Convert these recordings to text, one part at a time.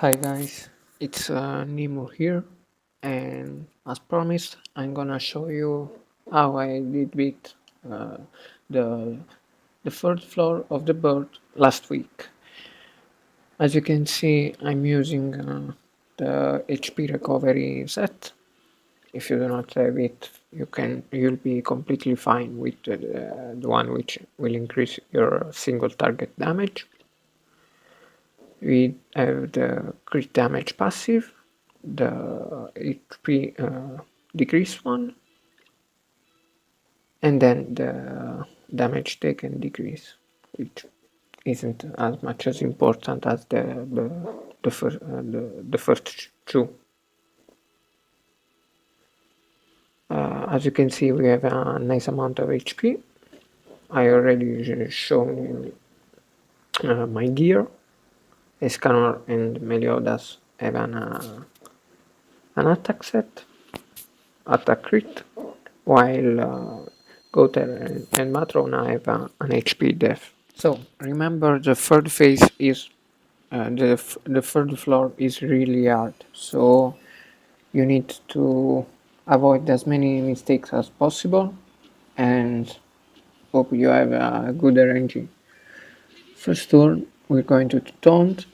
Hi guys, it's Nemo here, and as promised, I'm gonna show you how I did beat uh, the the third floor of the bird last week. As you can see, I'm using the HP recovery set. If you do not have it, you'll be completely fine with the one which will increase your single target damage. We have the crit damage passive, the HP decrease one, and then the damage taken decrease, which isn't as much as important as the first two. As you can see, we have a nice amount of HP. I already shown you my gear. Escanor and Meliodas have an attack set, attack crit, while Goter and Matrona have an HP def. So remember, the third phase is the third floor is really hard. So you need to avoid as many mistakes as possible and hope you have a good RNG. First turn, we're going to taunt,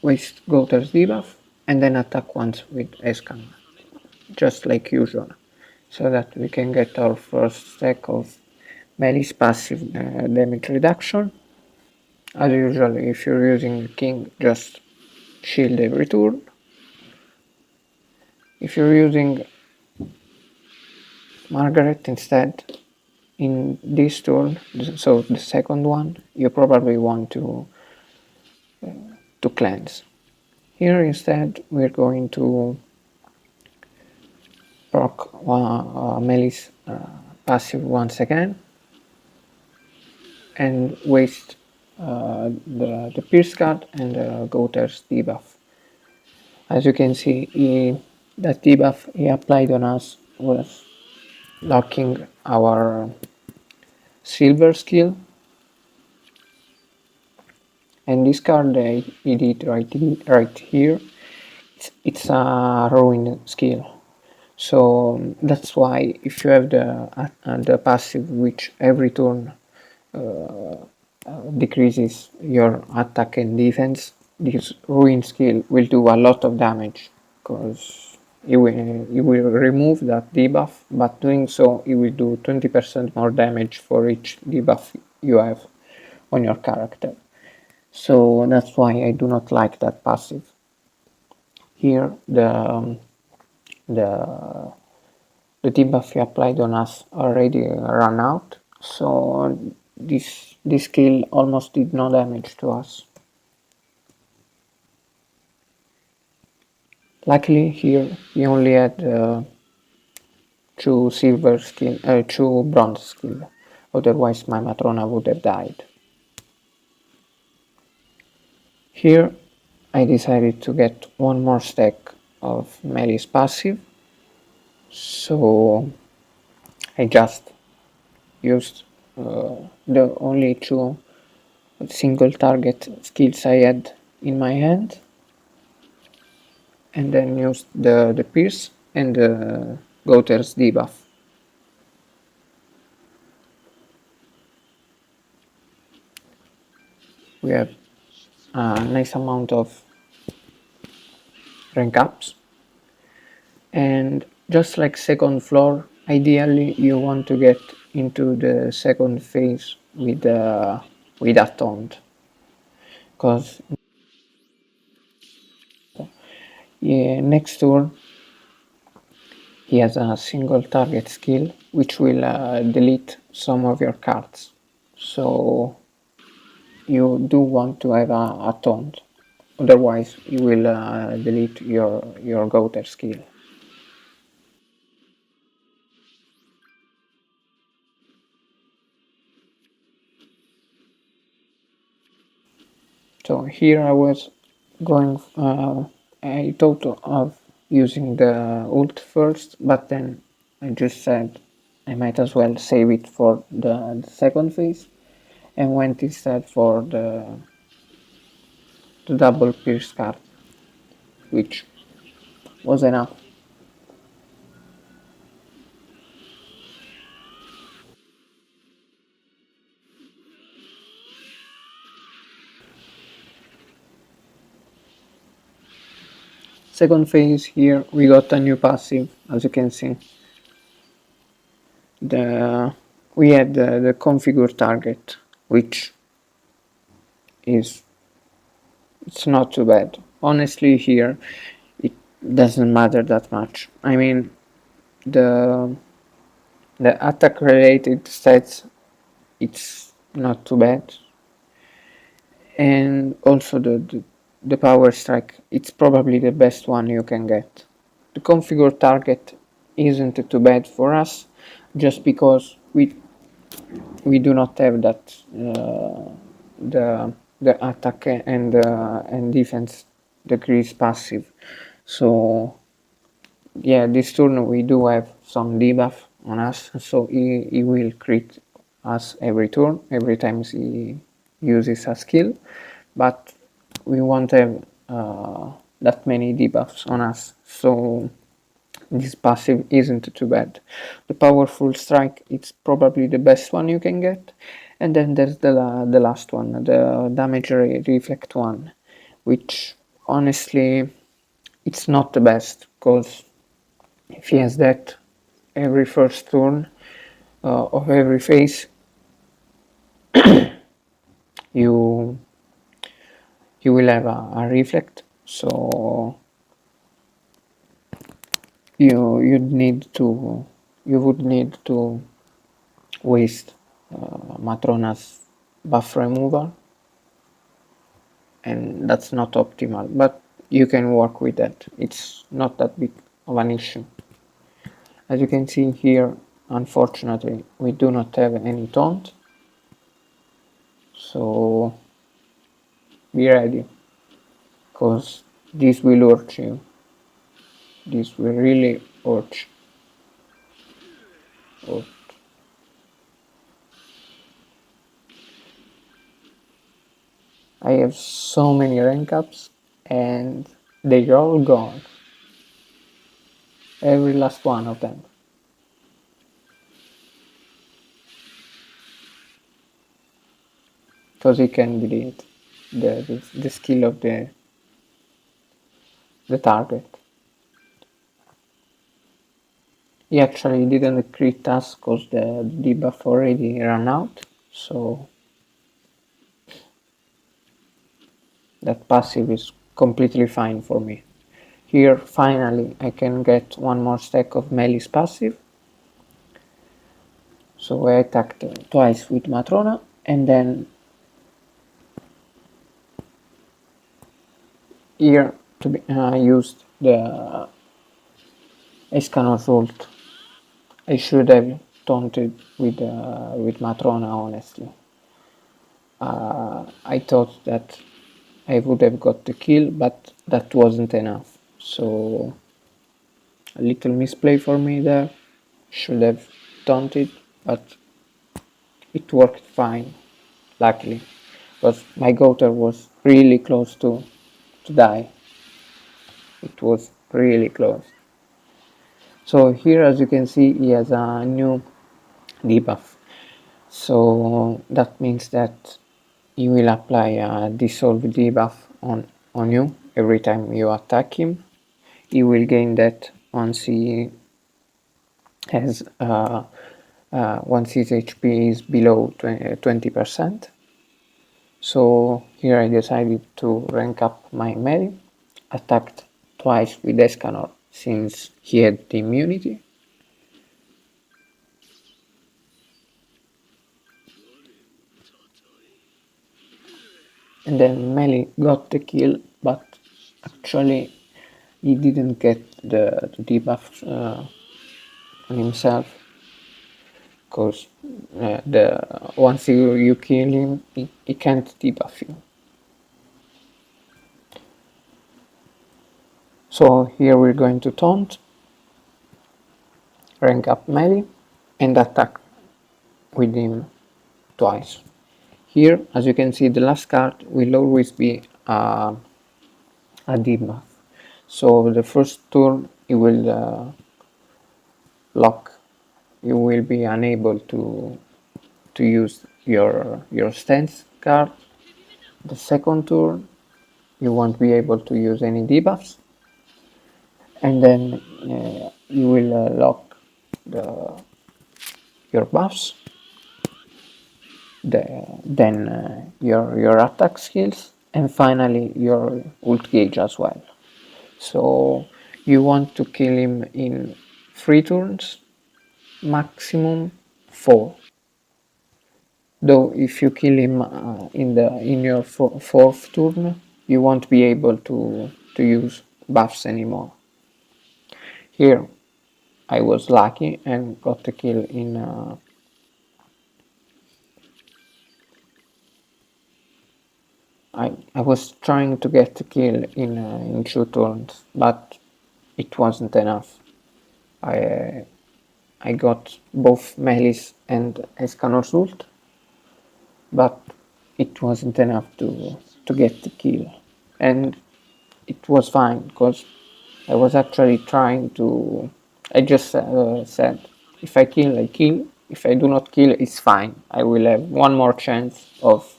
waste Goter's debuff, and then attack once with Escan, just like usual, so that we can get our first stack of Melis passive damage reduction. As usual, if you're using King, just shield every turn. If you're using Margaret instead, in this turn, so the second one, you probably want to cleanse. Here instead, we're going to proc Melis passive once again and waste the Pierce card and the Goter's debuff. As you can see, that debuff he applied on us was locking our silver skill, and this card he did right here, it's a ruin skill. So that's why if you have the passive which every turn decreases your attack and defense, this ruin skill will do a lot of damage because you will remove that debuff, but doing so you will do 20% more damage for each debuff you have on your character. So that's why I do not like that passive. Here the the debuff you applied on us already ran out, so this skill almost did no damage to us. Luckily here he only had two bronze skill, otherwise my Matrona would have died. Here I decided to get one more stack of Melis passive, so I just used the only two single target skills I had in my hand, and then used the Pierce and the Goter's debuff. We have a nice amount of rank ups, and just like second floor, ideally you want to get into the second phase with a taunt, because next turn he has a single target skill which will delete some of your cards, so you do want to have a taunt, otherwise you will delete your Goter skill. So here I was going, I thought of using the ult first, but then I just said I might as well save it for the second phase, and went instead for the double pierce card. which was enough. Second phase, here we got a new passive, as you can see. We had the configure target, which is, it's not too bad. Honestly, here it doesn't matter that much. I mean, the attack related stats, it's not too bad, and also the power strike, it's probably the best one you can get. The configure target isn't too bad for us, just because we do not have that the attack and defense decrease passive. So yeah, this turn we do have some debuff on us, so he will crit us every turn, every time he uses a skill, but we won't have that many debuffs on us, so this passive isn't too bad. The powerful strike, it's probably the best one you can get, and then there's the last one, the damage reflect one, which honestly it's not the best, because if he has that every first turn of every phase, you will have a reflect, so you would need to waste Matrona's buff removal, and that's not optimal, but you can work with that. It's not that big of an issue. As you can see here, unfortunately we do not have any taunt, so be ready, because this will hurt you. This will really hurt. I have so many rank ups and they're all gone. Every last one of them. Because he can delete the skill of the target. He actually didn't crit us because the debuff already ran out, so that passive is completely fine for me. Here finally I can get one more stack of Meli's passive. So I attacked twice with Matrona, and then here to be used the Escanor's ult. I should have taunted with Matrona, honestly. I thought that I would have got the kill, but that wasn't enough. So a little misplay for me there. Should have taunted, but it worked fine, luckily, because my Goater was really close to die. It was really close. So here, as you can see, he has a new debuff. So that means that he will apply a dissolve debuff on you every time you attack him. He will gain that once he has once his HP is below 20%. So here I decided to rank up my melee, attacked twice with Escanor since he had the immunity. And then melee got the kill, but actually he didn't get the debuff on himself, because once you kill him, he can't debuff you. So here we're going to taunt, rank up melee, and attack with him twice. Here, as you can see, the last card will always be a debuff. So the first turn you will lock, you will be unable to use your stance card. The second turn you won't be able to use any debuffs, and then you will lock your buffs, then your attack skills, and finally your ult gauge as well. So you want to kill him in 3 turns, maximum 4. Though if you kill him in your fourth turn, you won't be able to use buffs anymore. Here I was lucky and got the kill in I was trying to get the kill in 2 turns, but it wasn't enough. I got both Melis and Escanor's ult, but it wasn't enough to get the kill, and it was fine because I was actually trying to. I just said, if I kill, I kill. If I do not kill, it's fine. I will have one more chance of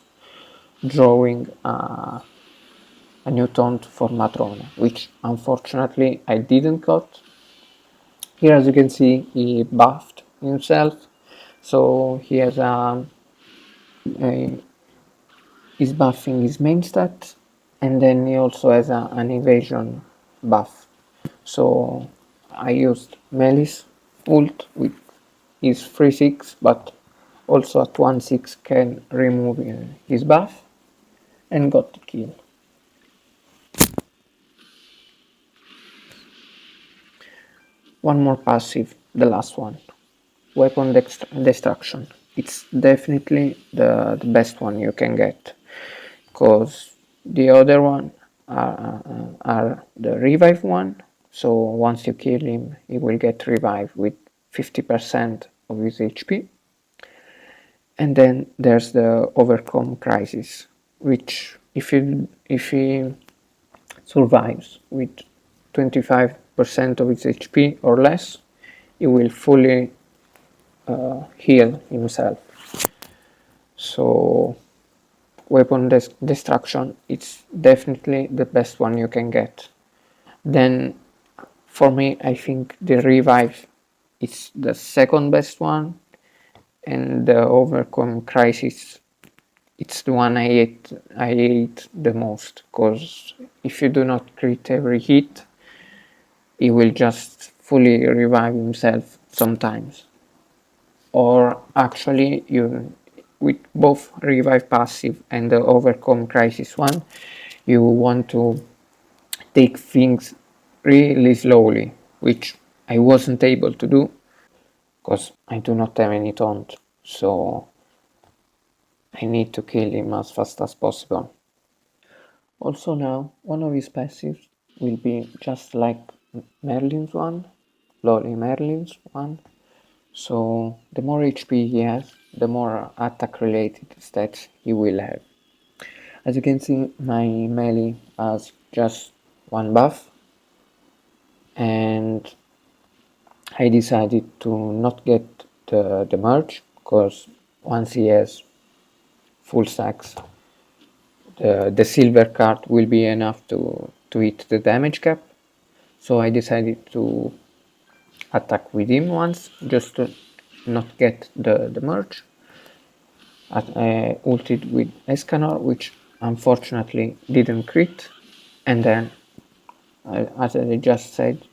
drawing a new taunt for Matrona, which unfortunately I didn't got. Here, as you can see, he buffed himself, so he has he's buffing his main stat, and then he also has an evasion buff. So I used Melis ult with his 3-6, but also at 1-6 can remove his buff, and got the kill. One more passive, the last one. Weapon destruction. It's definitely the best one you can get, because the other one are the revive one. So once you kill him, he will get revived with 50% of his HP. And then there's the overcome crisis, which if he survives with 25% of its HP or less, he will fully heal himself. So weapon destruction, it's definitely the best one you can get. Then for me, I think the revive is the second best one, and the overcome crisis, it's the one I hate the most, because if you do not crit every hit, he will just fully revive himself sometimes. Or actually, you with both revive passive and the overcome crisis one, you want to take things really slowly, which I wasn't able to do because I do not have any taunt, so I need to kill him as fast as possible. Also now, one of his passives will be just like Merlin's one, Loli Merlin's one. So the more HP he has, the more attack related stats he will have. As you can see, my melee has just one buff, and I decided to not get the merge, because once he has full stacks, the silver card will be enough to hit the damage cap. So I decided to attack with him once, just to not get the merge. I ulted with Escanor, which unfortunately didn't crit, and then, as I just said,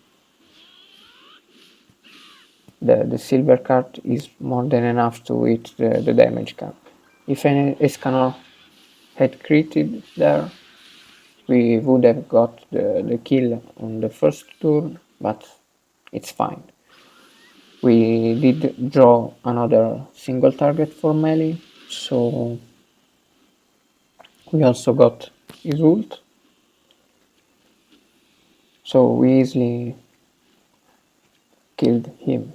the silver card is more than enough to hit the damage cap. If any Escanor had critted there, we would have got the kill on the first turn, but it's fine. We did draw another single target for melee, so we also got his ult. So we easily killed him.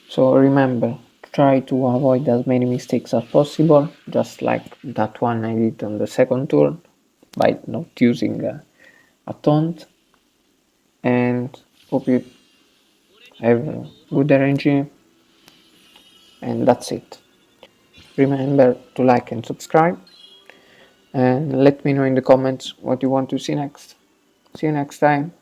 So remember, try to avoid as many mistakes as possible, just like that one I did on the second turn, by not using a ton, and hope you have a good energy, and that's it. Remember to like and subscribe, and let me know in the comments what you want to see next. See you next time.